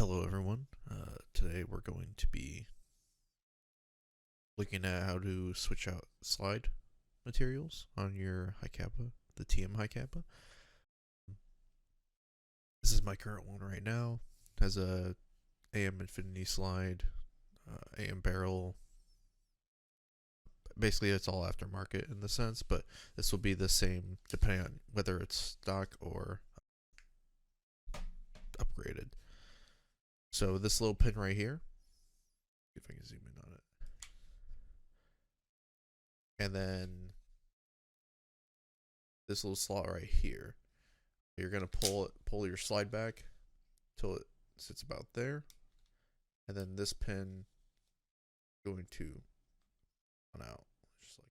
Hello everyone. Today we're going to be looking at how to switch out slide materials on your Hi-Capa, the TM Hi-Capa. This is my current one right now. It has a AM Infinity slide, AM barrel. Basically it's all aftermarket in the sense, but this will be the same depending on whether it's stock or upgraded. So this little pin right here, if I can zoom in on it. And then this little slot right here. You're gonna pull your slide back till it sits about there, and then this pin going to come out just like.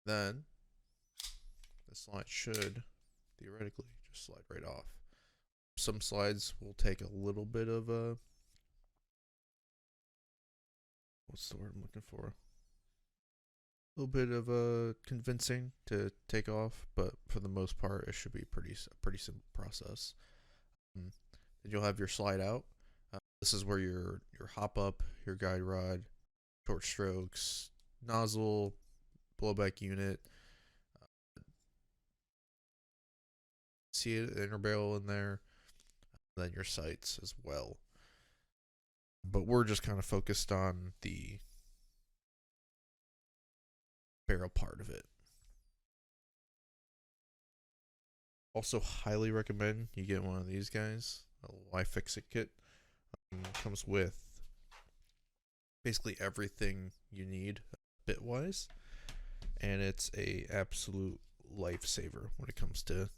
Then the slide should theoretically just slide right off. Some slides will take a little bit of a what's the word I'm looking for? A little bit of a convincing to take off, but for the most part, it should be a pretty simple process. Then you'll have your slide out. This is where your hop up, your guide rod, short strokes, nozzle, blowback unit. See it, inner barrel in there, and then your sights as well. But we're just kind of focused on the barrel part of it. Also highly recommend you get one of these guys, a Why Fix It kit. Comes with basically everything you need bit wise, and it's a absolute lifesaver when it comes to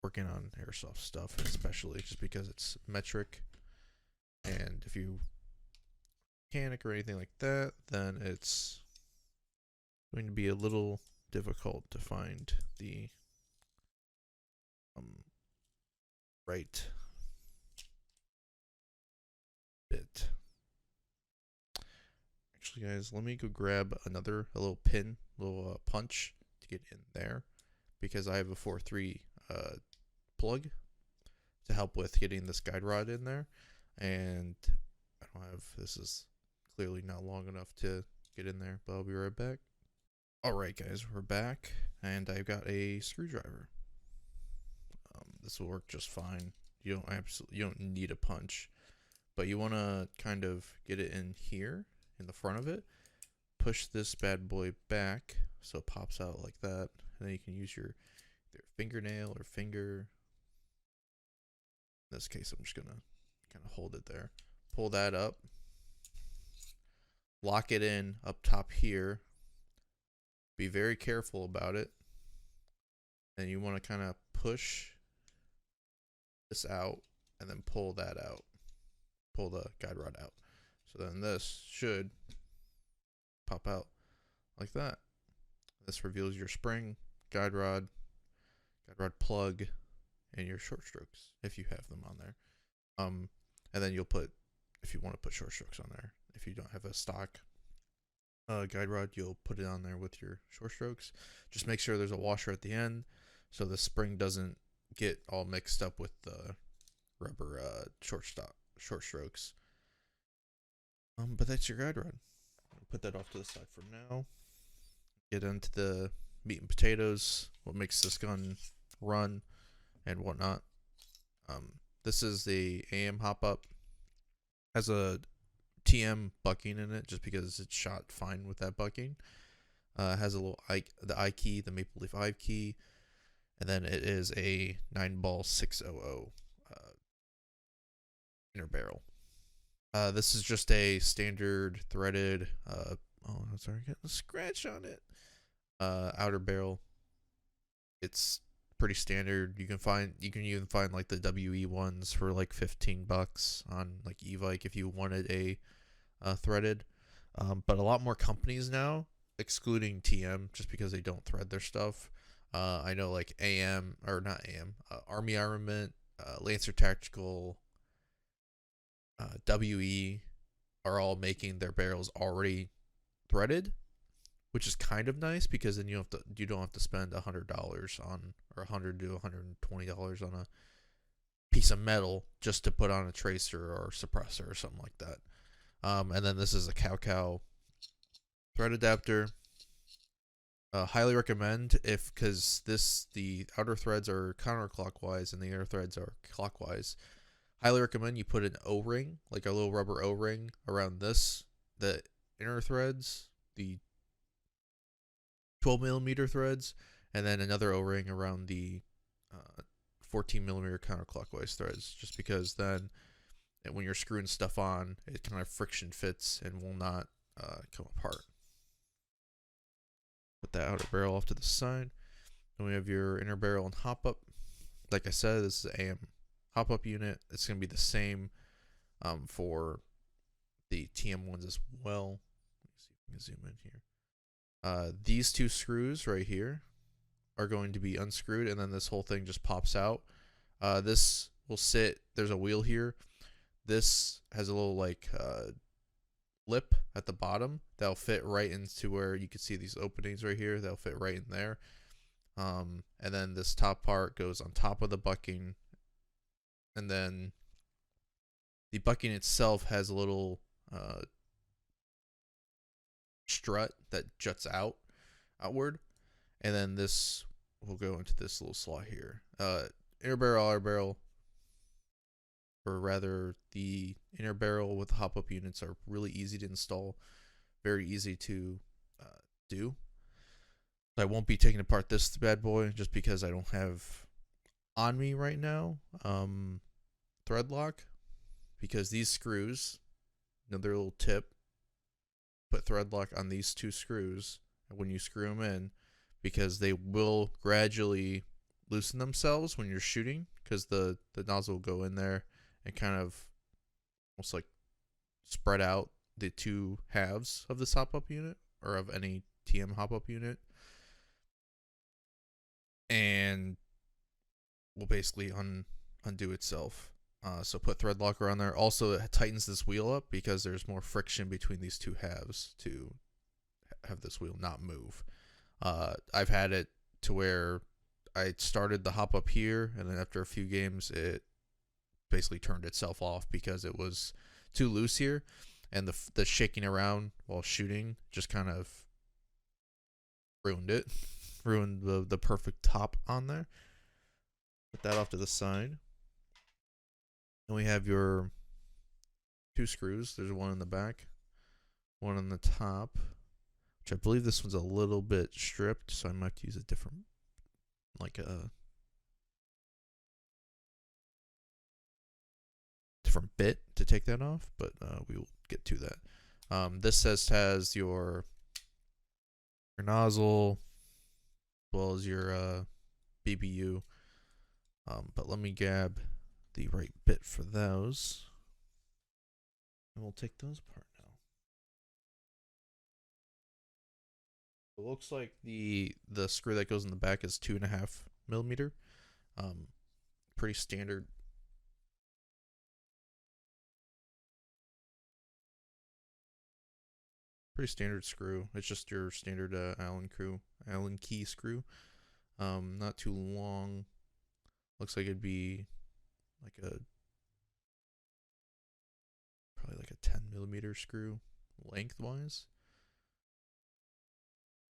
working on airsoft stuff, especially just because it's metric, and if you mechanic or anything like that, then it's going to be a little difficult to find the right bit. Actually, guys, let me go grab a little pin, little punch to get in there, because I have a 4-3 plug to help with getting this guide rod in there, and I don't have, this is clearly not long enough to get in there, but I'll be right back. Alright guys, we're back, and I've got a screwdriver. This will work just fine. You don't need a punch, but you want to kind of get it in here in the front of it, push this bad boy back so it pops out like that, and then you can use your either fingernail or finger. In this case, I'm just gonna kind of hold it there, pull that up, lock it in up top here. Be very careful about it, and you want to kind of push this out and then pull that out, pull the guide rod out. So then this should pop out like that. This reveals your spring, guide rod plug, and your short strokes if you have them on there. And then you'll put, if you want to put short strokes on there. If you don't have a stock guide rod, you'll put it on there with your short strokes. Just make sure there's a washer at the end so the spring doesn't get all mixed up with the rubber short strokes. But that's your guide rod. I'll put that off to the side for now. Get into the meat and potatoes, what makes this gun run and whatnot. This is the AM hop up. Has a TM bucking in it just because it's shot fine with that bucking. Has a little the I key, the Maple Leaf I key, and then it is a 9-ball 600 inner barrel. This is just a standard threaded. Oh, sorry, getting a scratch on it. Outer barrel. It's pretty standard. You can even find like the WE ones for like $15 on like Evike if you wanted a threaded. But a lot more companies now, excluding TM, just because they don't thread their stuff. I know like AM, or not AM, Army Armament, Lancer Tactical, WE are all making their barrels already threaded, which is kind of nice because then you don't have to spend $100 on, or $100 to $120 on a piece of metal just to put on a tracer or suppressor or something like that. And then this is a cow thread adapter. Highly recommend because the outer threads are counterclockwise and the inner threads are clockwise. Highly recommend you put an O-ring, like a little rubber O-ring around the inner threads, the 12mm threads, and then another O-ring around the 14mm counterclockwise threads, just because then when you're screwing stuff on, it kind of friction fits and will not come apart. Put that outer barrel off to the side. Then we have your inner barrel and hop up. Like I said, this is an AM hop up unit. It's going to be the same for the TM ones as well. Let me see if we can zoom in here. These two screws right here are going to be unscrewed, and then this whole thing just pops out. This will sit, there's a wheel here. This has a little like lip at the bottom that'll fit right into where you can see these openings right here. That'll fit right in there. And then this top part goes on top of the bucking, and then the bucking itself has a little strut that juts outward, and then this will go into this little slot here. Inner barrel, outer barrel, or rather the inner barrel with the hop up units are really easy to install, very easy to do. I won't be taking apart this bad boy just because I don't have on me right now thread lock, because these screws, another little tip, put thread lock on these two screws when you screw them in, because they will gradually loosen themselves when you're shooting, because the nozzle will go in there and kind of almost like spread out the two halves of this hop up unit, or of any TM hop up unit, and will basically undo itself. So put thread locker on there. Also, it tightens this wheel up because there's more friction between these two halves to have this wheel not move. I've had it to where I started the hop up here, and then after a few games, it basically turned itself off because it was too loose here, and the shaking around while shooting just kind of ruined it. Ruined the perfect top on there. Put that off to the side. And we have your two screws. There's one in the back, one on the top, which I believe this one's a little bit stripped, so I might have to use a different, like a different bit to take that off, but we will get to that. This has your nozzle as well as your BBU, but let me grab the right bit for those, and we'll take those apart now. It looks like the screw that goes in the back is 2.5mm. Pretty standard. Pretty standard screw. It's just your standard Allen key screw. Not too long. Looks like it'd be like probably like a 10mm screw lengthwise,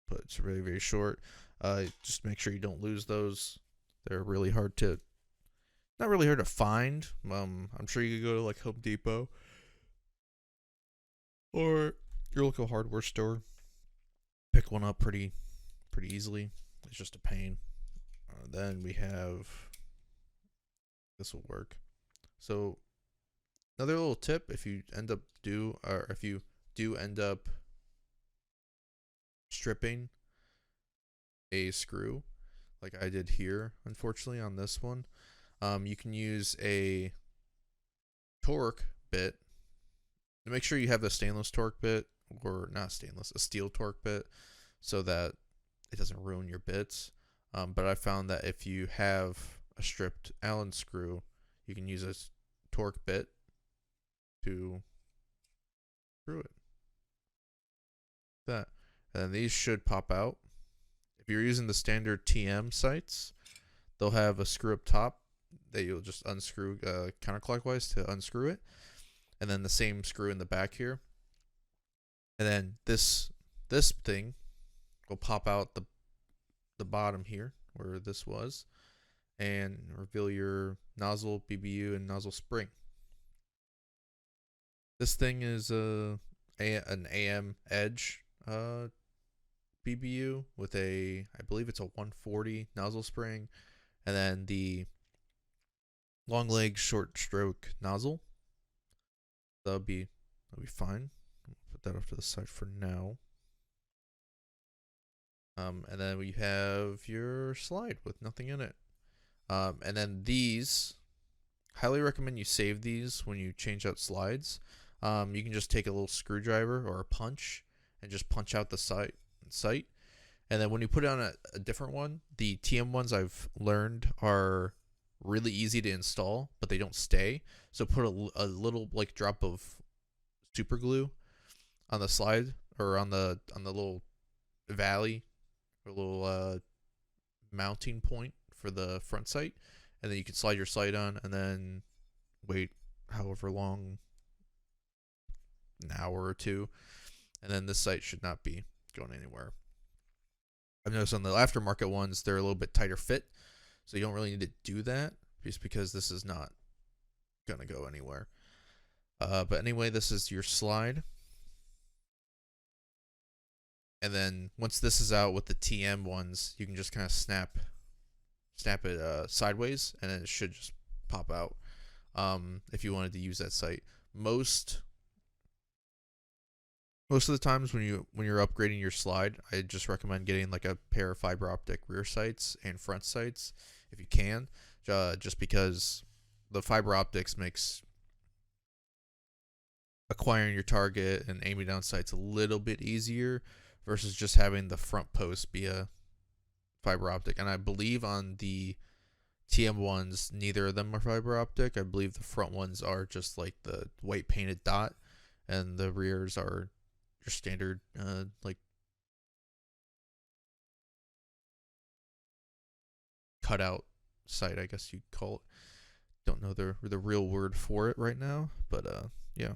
but it's very, very short. Just make sure you don't lose those. They're really hard to, not really hard to find. I'm sure you could go to like Home Depot or your local hardware store, pick one up pretty easily. It's just a pain. Then we have, this will work. So another little tip, if you do end up stripping a screw like I did here, unfortunately on this one, you can use a torque bit. Make sure you have the stainless torque bit, or not stainless, a steel torque bit, so that it doesn't ruin your bits. But I found that if you have a stripped Allen screw, you can use a torque bit to screw it. That, and then these should pop out. If you're using the standard TM sights, they'll have a screw up top that you'll just unscrew counterclockwise to unscrew it, and then the same screw in the back here, and then this thing will pop out the bottom here where this was, and reveal your nozzle, BBU, and nozzle spring. This thing is an AM Edge BBU with I believe it's a 140 nozzle spring, and then the long leg short stroke nozzle. That'll be fine. I'll put that off to the side for now. And then we have your slide with nothing in it. And then these, highly recommend you save these when you change out slides. You can just take a little screwdriver or a punch and just punch out the sight. And then when you put it on a different one, the TM ones I've learned are really easy to install, but they don't stay. So put a little like drop of super glue on the slide or on the little valley or little mounting point for the front sight, and then you can slide your sight on and then wait however long, an hour or two, and then this sight should not be going anywhere. I've noticed on the aftermarket ones they're a little bit tighter fit, so you don't really need to do that just because this is not gonna go anywhere. But anyway, this is your slide. And then once this is out with the TM ones, you can just kind of snap it sideways, and then it should just pop out if you wanted to use that sight. Most of the times when you're upgrading your slide, I just recommend getting like a pair of fiber optic rear sights and front sights if you can, just because the fiber optics makes acquiring your target and aiming down sights a little bit easier versus just having the front post be a fiber optic. And I believe on the TM ones, neither of them are fiber optic. I believe the front ones are just like the white painted dot, and the rears are your standard like cutout sight, I guess you'd call it. Don't know the real word for it right now, but yeah.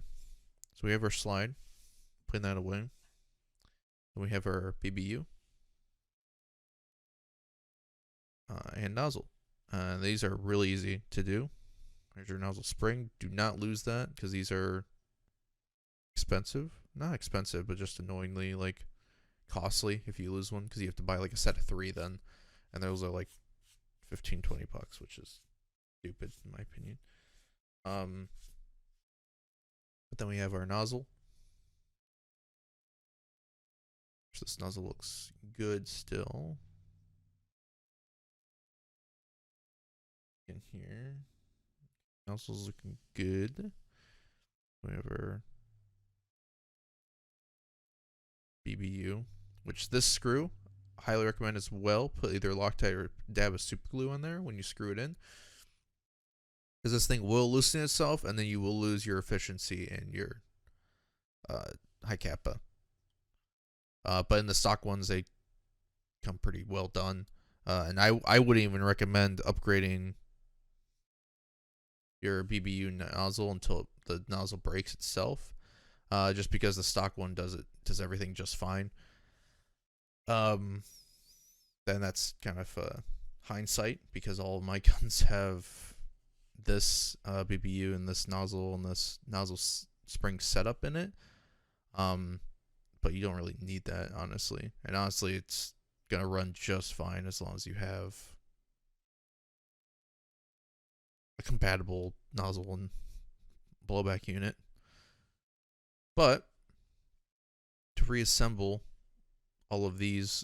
So we have our slide, putting that away. Then we have our BBU and nozzle. These are really easy to do. There's your nozzle spring. Do not lose that because these are expensive. Not expensive, but just annoyingly like costly if you lose one, because you have to buy like a set of 3 then, and those are like $15-20, which is stupid in my opinion. But then we have our nozzle. So this nozzle looks good still. In here, nozzle's looking good. We have our BBU, which this screw highly recommend as well. Put either Loctite or dab of super glue on there when you screw it in, because this thing will loosen itself, and then you will lose your efficiency and your Hi-Capa. But in the stock ones, they come pretty well done. And I wouldn't even recommend upgrading your BBU nozzle until the nozzle breaks itself, just because the stock one does everything just fine. Then that's kind of hindsight, because all of my guns have this BBU and this nozzle and this nozzle spring setup in it. But you don't really need that, honestly. And honestly, it's gonna run just fine as long as you have a compatible nozzle and blowback unit. But to reassemble all of these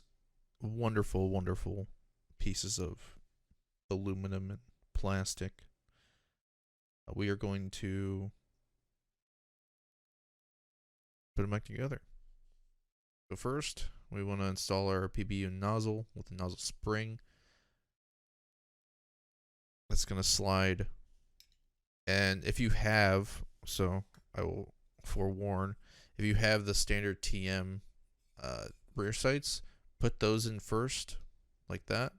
wonderful, wonderful pieces of aluminum and plastic, we are going to put them back together. So first, we want to install our PBU nozzle with the nozzle spring. That's going to slide. And if you have, so I will forewarn, if you have the standard TM rear sights, put those in first, like that.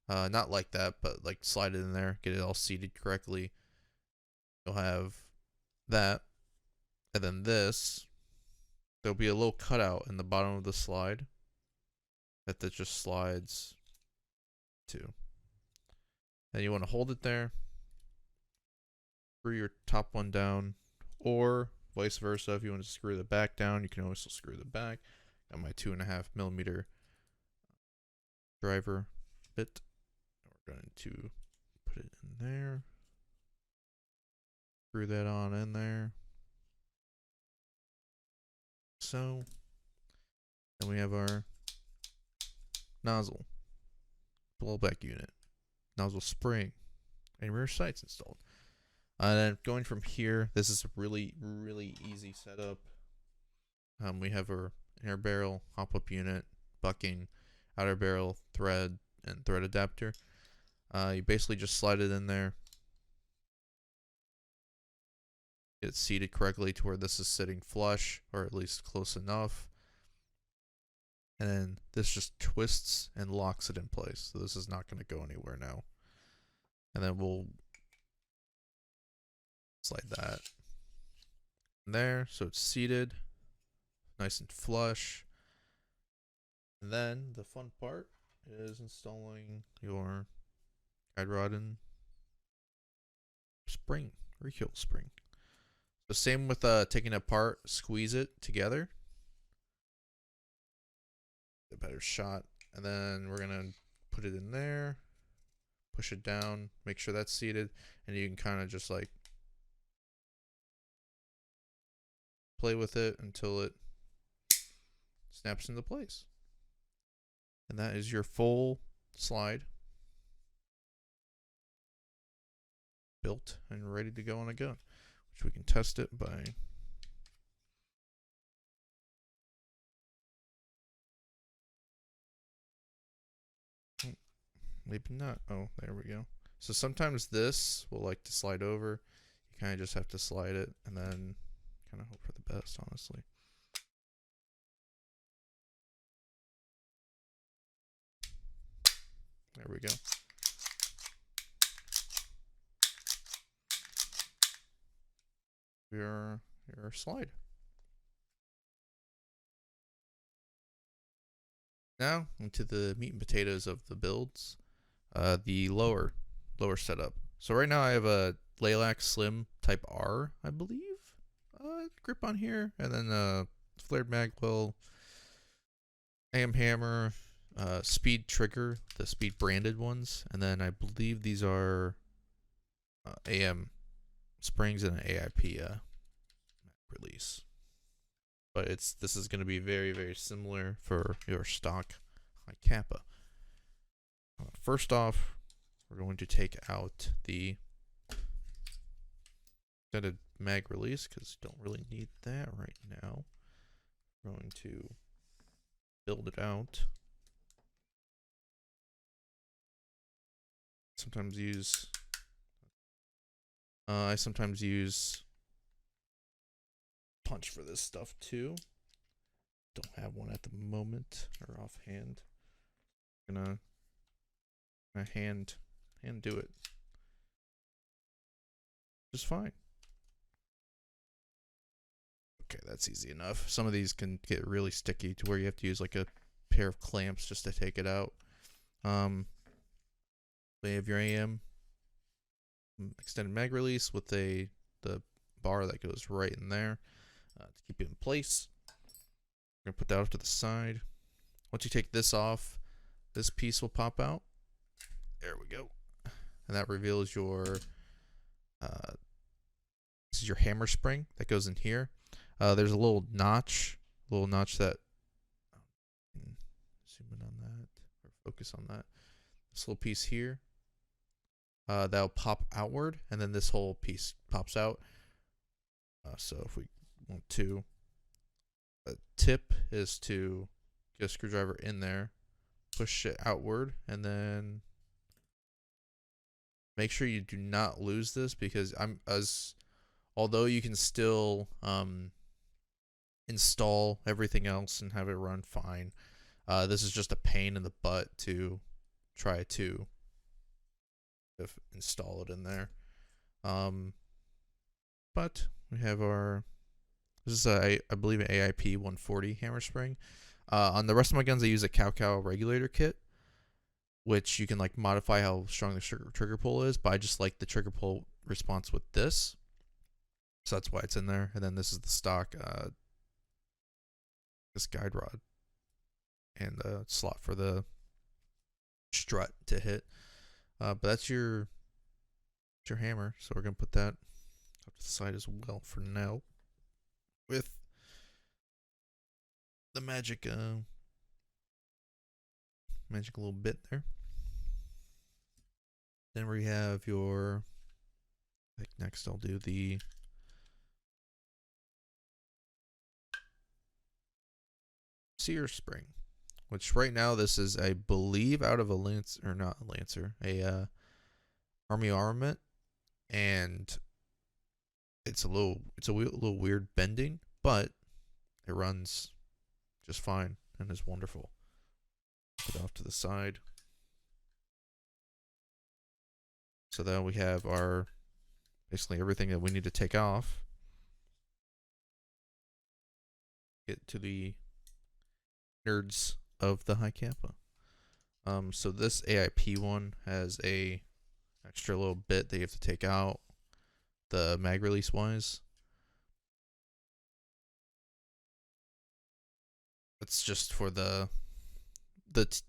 Not like that, but like slide it in there, get it all seated correctly. You'll have that, and then this. There'll be a little cutout in the bottom of the slide that just slides to. Then you want to hold it there, screw your top one down, or vice versa. If you want to screw the back down, you can also screw the back. Got my 2.5mm driver bit. We're going to put it in there. Screw that on in there. So, then we have our nozzle, blowback unit, nozzle spring, and rear sights installed. And then going from here, this is a really, really easy setup. We have our inner barrel, hop-up unit, bucking, outer barrel, thread, and thread adapter. You basically just slide it in there. Get it seated correctly to where this is sitting flush, or at least close enough. And then this just twists and locks it in place. So this is not going to go anywhere now. And then we'll slide that in there so it's seated, nice and flush. And then the fun part is installing your guide rod and spring, recoil spring. So same with taking it apart, squeeze it together. A better shot. And then we're going to put it in there, push it down, make sure that's seated, and you can kind of just like play with it until it snaps into place. And that is your full slide built and ready to go on a gun, which we can test it by maybe not. Oh, there we go. So sometimes this will like to slide over. You kind of just have to slide it and then kind of hope for the best, honestly. There we go. Your slide. Now into the meat and potatoes of the builds. The lower setup. So right now I have a Lilac Slim Type R, I believe. Grip on here, and then flared magwell, AM hammer, speed trigger, the speed branded ones, and then I believe these are AM springs and an AIP release. But this is going to be very, very similar for your stock Hi-Capa. First off, we're going to take out the extended mag release because you don't really need that right now. We're going to build it out. I sometimes use punch for this stuff too. Don't have one at the moment or offhand. I'm gonna hand do it. Just fine. Okay, that's easy enough. Some of these can get really sticky to where you have to use like a pair of clamps just to take it out. We have your AM extended mag release with the bar that goes right in there to keep it in place. We're gonna put that off to the side. Once you take this off, this piece will pop out. There we go, and that reveals your this is your hammer spring that goes in here. There's a little notch that zoom in on that or focus on that. This little piece here that'll pop outward, and then this whole piece pops out. So if we want to, a tip is to get a screwdriver in there, push it outward, and then make sure you do not lose this, because although you can still install everything else and have it run fine, this is just a pain in the butt to try to install it in there. But we have our, this is I believe an AIP 140 hammer spring. On the rest of my guns, I use a cow regulator kit, which you can like modify how strong the trigger pull is. But I just like the trigger pull response with this, so that's why it's in there. And then this is the stock this guide rod and the slot for the strut to hit. But that's your hammer. So we're gonna put that up to the side as well for now, with the magic little bit there. Then we have your, I think next I'll do the sear spring, which right now this is, I believe, out of a Lancer, or not a Lancer, a Army Armament, and it's a little weird bending, but it runs just fine and is wonderful. Put it off to the side. So then we have our, basically everything that we need to take off. Get to the nerds of the Hi-Capa. So this AIP one has a extra little bit that you have to take out, the mag release wise. It's just for the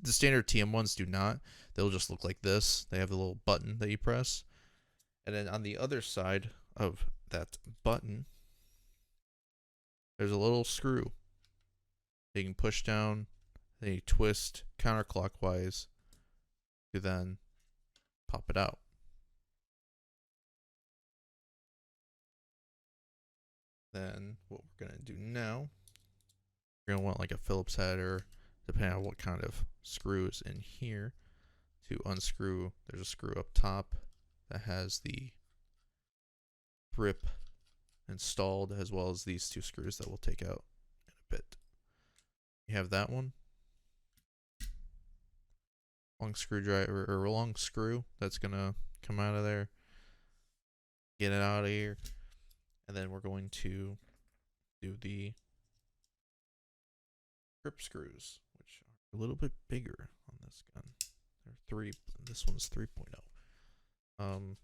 standard TM ones do not. They'll just look like this. They have a little button that you press, and then on the other side of that button, there's a little screw that you can push down, then you twist counterclockwise to then pop it out. Then what we're gonna do now, you're gonna want like a Phillips head, or depending on what kind of screw is in here, to unscrew. There's a screw up top that has the grip installed, as well as these two screws that we'll take out in a bit. You have that one, long screwdriver, or a long screw that's gonna come out of there. Get it out of here, and then we're going to do the grip screws, which are a little bit bigger on this gun. They're 3. This one's 3.0. So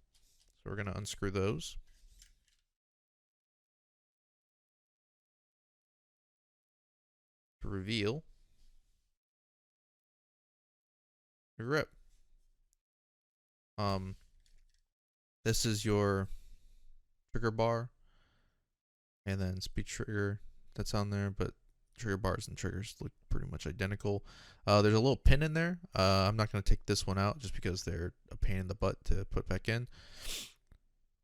we're gonna unscrew those. To reveal your grip. This is your trigger bar, and then speed trigger that's on there, but trigger bars and triggers look pretty much identical. There's a little pin in there. I'm not going to take this one out just because they're a pain in the butt to put back in,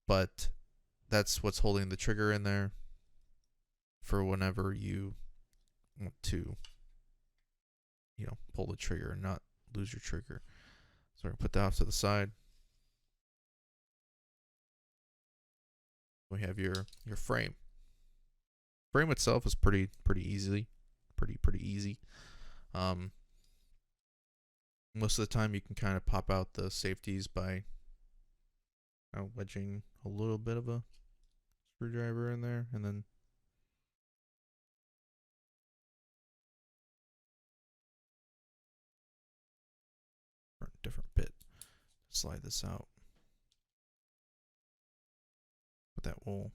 but that's what's holding the trigger in there for whenever you want to, pull the trigger and not lose your trigger. So we're going to put that off to the side. We have your frame. Frame itself is pretty easy. Most of the time you can kind of pop out the safeties by wedging a little bit of a screwdriver in there, and then different bit. Slide this out. But that will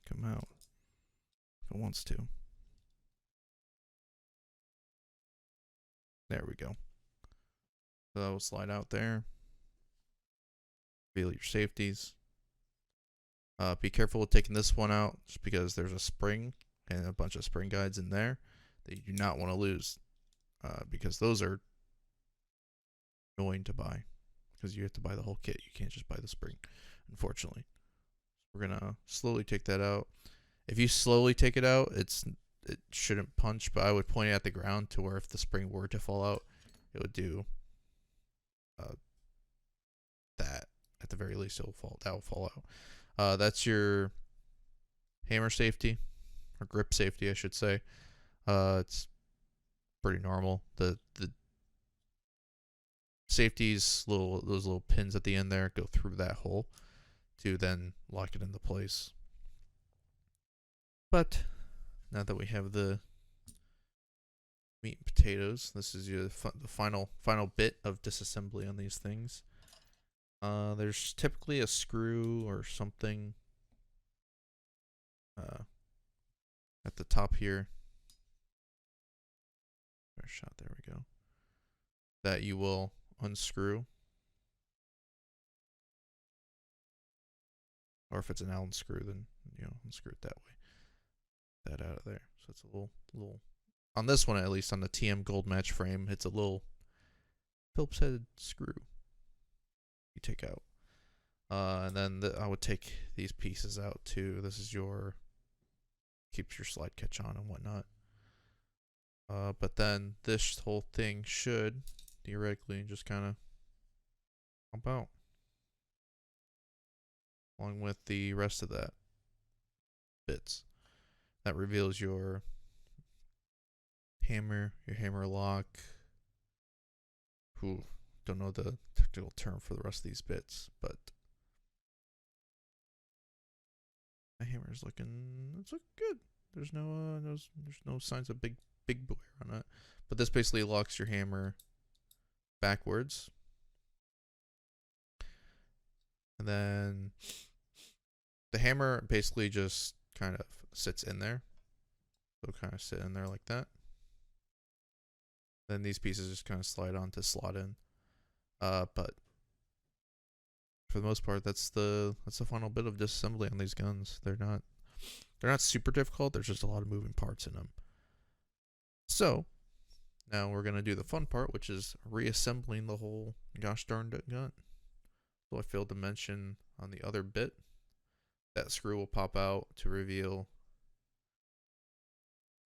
come out if it wants to. There we go. So that will slide out there. Reveal your safeties. Be careful with taking this one out, just because there's a spring and a bunch of spring guides in there that you do not want to lose, because those are annoying to buy, because you have to buy the whole kit. You can't just buy the spring, unfortunately. We're gonna slowly take that out. If you slowly take it out, it shouldn't punch, but I would point it at the ground to where if the spring were to fall out, it would do that. At the very least, that will fall out. That's your hammer safety, or grip safety, I should say. It's pretty normal. The safeties, those little pins at the end there, go through that hole to then lock it into place. But now that we have the meat and potatoes, this is the final bit of disassembly on these things. There's typically a screw or something at the top here. Shot, there we go. That you will unscrew. Or if it's an Allen screw, then unscrew it that way. That out of there. So it's a little on this one, at least on the TM Gold Match frame, it's a little Phillips head screw you take out. And then I would take these pieces out too. This is keeps your slide catch on and whatnot. But then this whole thing should theoretically just kind of pump out along with the rest of that bits. That reveals your hammer lock. Who don't know the technical term for the rest of these bits, but my hammer's looking good. There's no signs of big wear on it. But this basically locks your hammer backwards. And then the hammer basically just kind of sits in there. So kind of sit in there like that. Then these pieces just kind of slide on to slot in. But for the most part, that's the final bit of disassembly on these guns. They're not super difficult. There's just a lot of moving parts in them. So now we're gonna do the fun part, which is reassembling the whole gosh darn gun. So I failed to mention on the other bit, that screw will pop out to reveal,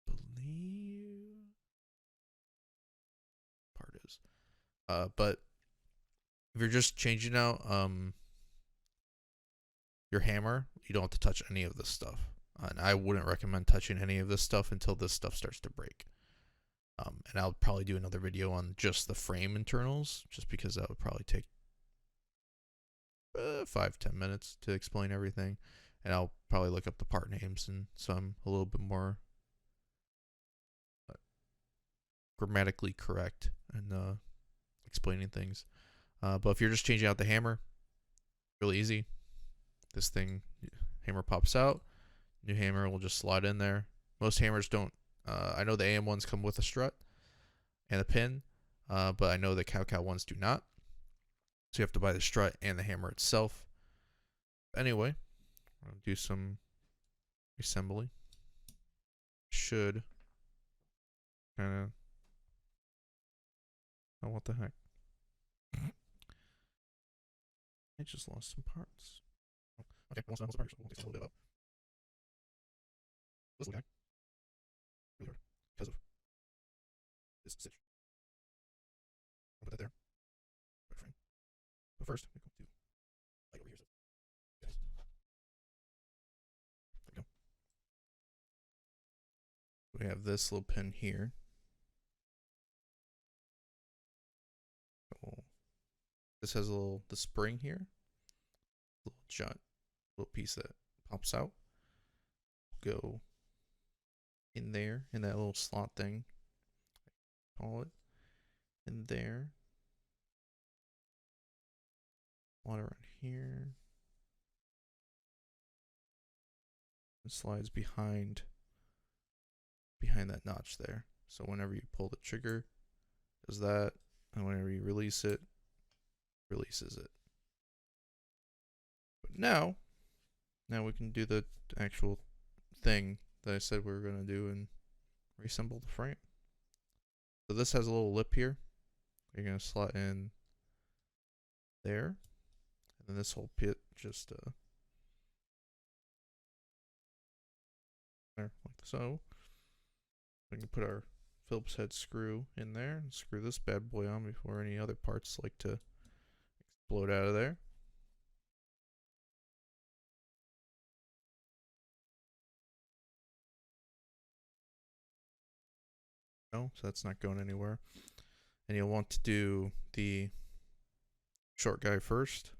I believe, part is. But if you're just changing out your hammer, you don't have to touch any of this stuff. And I wouldn't recommend touching any of this stuff until this stuff starts to break. And I'll probably do another video on just the frame internals, just because that would probably take 5-10 minutes to explain everything. And I'll probably look up the part names and some a little bit more grammatically correct and explaining things. But if you're just changing out the hammer, really easy. This hammer pops out. New hammer will just slide in there. Most hammers don't. I know the AM ones come with a strut and a pin, but I know the cow ones do not. So you have to buy the strut and the hammer itself. Anyway, I'll do some assembly. Should kind of. Oh, what the heck? I just lost some parts. Okay, I lost some parts. We'll take a little bit up. This little guy. Really hard because of this stitch. I'll put that there. Right frame. But first, we're going to light over here. So, guys. There we go. We have this little pin here. Oh. This has the spring here. Little jut, little piece that pops out. Go in there, in that little slot thing. Call it. In there. One around here. It slides behind that notch there. So whenever you pull the trigger, it does that. And whenever you release it, releases it. But now we can do the actual thing that I said we were going to do and reassemble the frame. So this has a little lip here. You're going to slot in there. And then this whole pit just there, like so. We can put our Phillips head screw in there and screw this bad boy on before any other parts like to explode out of there. No, so that's not going anywhere. And you'll want to do the short guy first.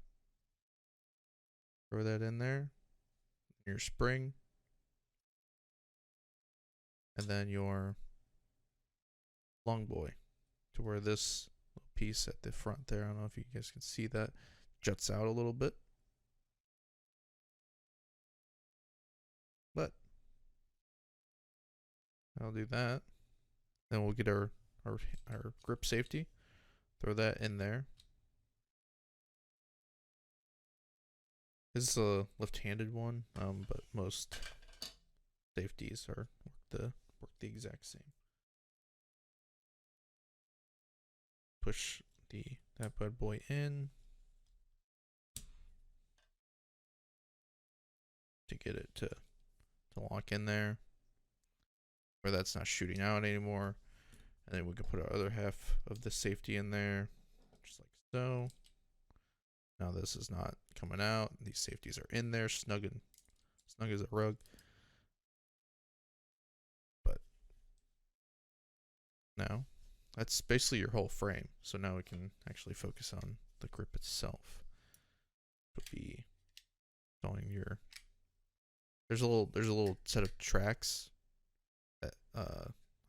Throw that in there. Your spring. And then your long boy, to where this little piece at the front there, I don't know if you guys can see that, juts out a little bit. But I'll do that. Then we'll get our grip safety. Throw that in there. This is a left-handed one, but most safeties work the exact same. Push that bad boy in to get it to lock in there, where that's not shooting out anymore. And then we can put our other half of the safety in there, just like so. Now this is not coming out. These safeties are in there, snug as a rug. But now that's basically your whole frame. So now we can actually focus on the grip itself. Would be showing your there's a little set of tracks that I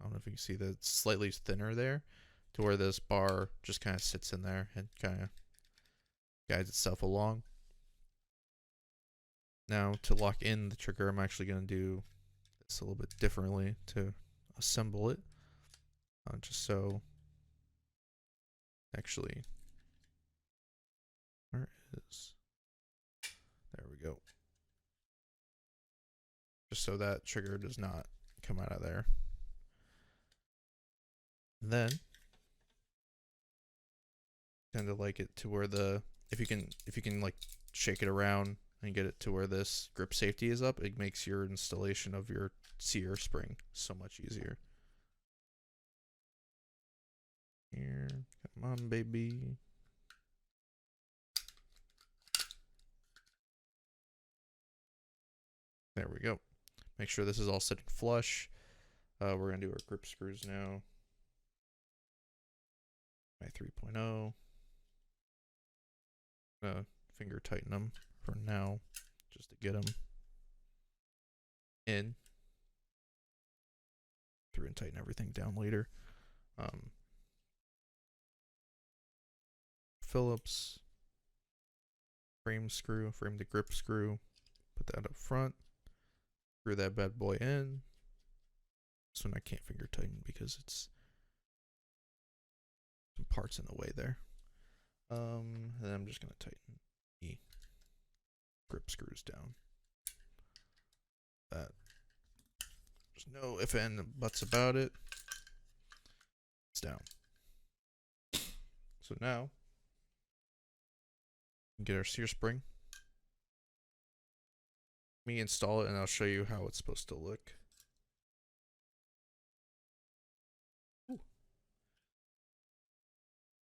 don't know if you can see that it's slightly thinner there, to where this bar just kind of sits in there and kind of guides itself along. Now to lock in the trigger, I'm actually going to do this a little bit differently to assemble it. Just so, actually, where is, there we go. Just so that trigger does not come out of there. And then, kind of like it to where if you can like shake it around and get it to where this grip safety is up, it makes your installation of your sear spring so much easier. Here, come on, baby. There we go. Make sure this is all sitting flush. We're going to do our grip screws now. My 3.0. Finger tighten them for now, just to get them in. Through and tighten everything down later. Phillips frame the grip screw, put that up front, screw that bad boy in. This one I can't finger tighten because it's some parts in the way there. And then I'm just gonna tighten the grip screws down. That there's no if and buts about it. It's down. So now get our sear spring. Let me install it and I'll show you how it's supposed to look. Ooh.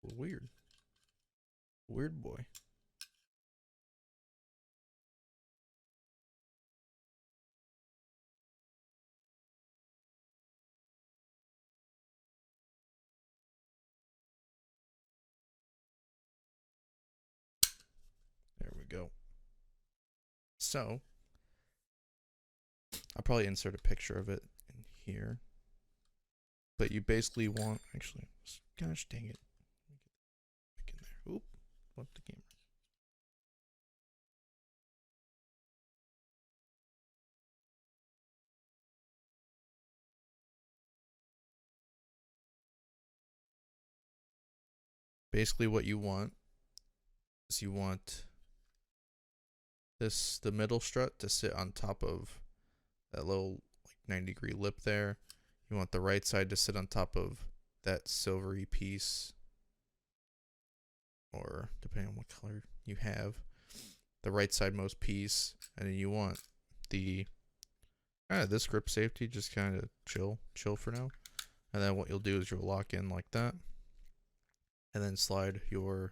Weird boy. There we go. So I'll probably insert a picture of it in here. But you basically want, actually, gosh dang it. Back in there. Oop, left the camera. Basically what you want is the middle strut to sit on top of that little like 90-degree lip there. You want the right side to sit on top of that silvery piece, or depending on what color you have, the right side most piece, and then you want the this grip safety just kind of chill for now. And then what you'll do is you'll lock in like that, and then slide your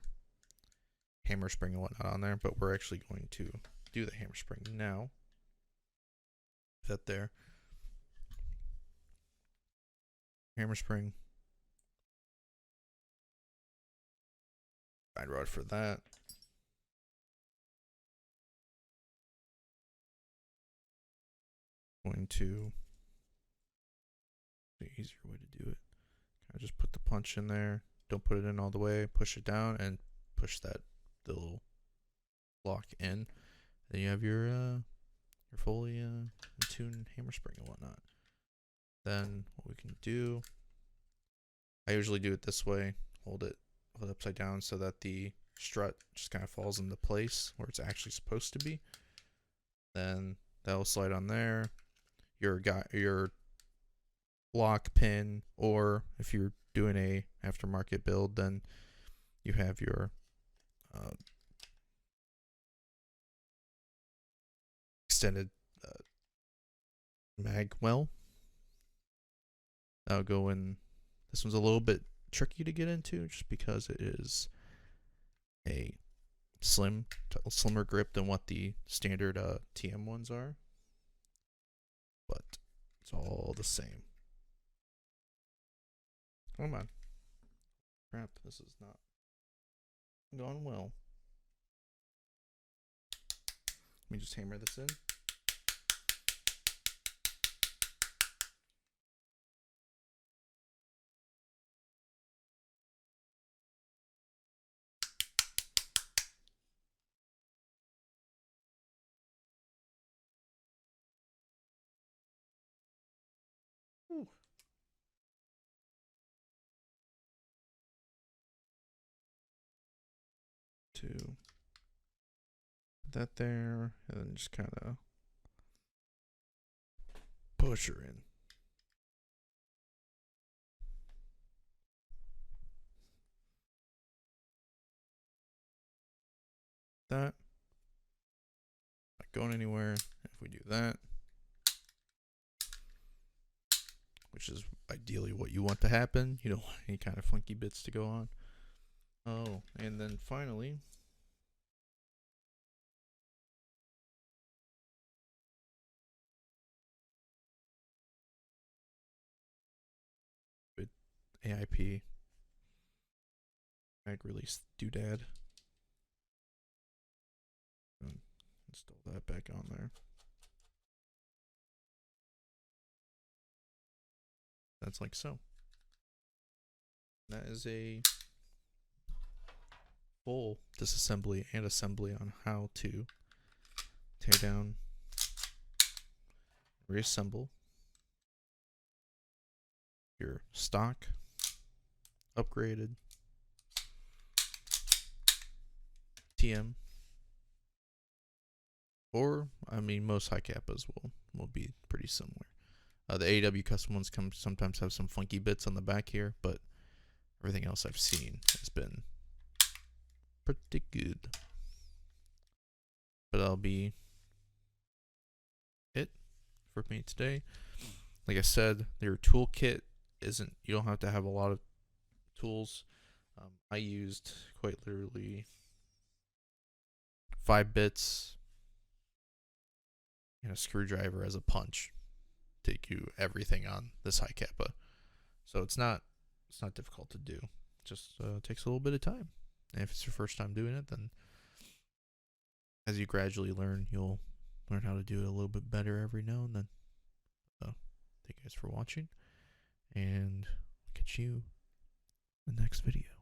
hammer spring and whatnot on there. But we're actually going to do the hammer spring now. That there. Hammer spring. guide rod for that. Going to the easier way to do it. I just put the punch in there. Don't put it in all the way. Push it down and push that little block in. Then you have your fully in tune hammer spring and whatnot. Then what we can do, I usually do it this way. Hold it upside down so that the strut just kind of falls into place where it's actually supposed to be. Then that'll slide on there. Your lock pin, or if you're doing a aftermarket build, then you have your extended mag well. That'll go in. This one's a little bit tricky to get into just because it is a slimmer grip than what the standard TM ones are, but it's all the same. Come on. Crap, this is not going well. Let me just hammer this in. Ooh. To put that there, and then just kind of push her in. That not going anywhere. If we do that, which is ideally what you want to happen, you don't want any kind of funky bits to go on. Oh, and then finally, with AIP mag release doodad. Install that back on there. That's like so. That is a full disassembly and assembly on how to tear down, reassemble your stock upgraded TM, or I mean most Hi-Capas will be pretty similar. The AEW custom ones sometimes have some funky bits on the back here, but everything else I've seen has been pretty good. But that'll be it for me today. Like I said, your toolkit isn't, you don't have to have a lot of tools. I used quite literally 5 bits and a screwdriver as a punch to do everything on this Hi-Capa. So it's not difficult to do. It just takes a little bit of time. And if it's your first time doing it, then as you gradually learn, you'll learn how to do it a little bit better every now and then. So thank you guys for watching, and I'll catch you in the next video.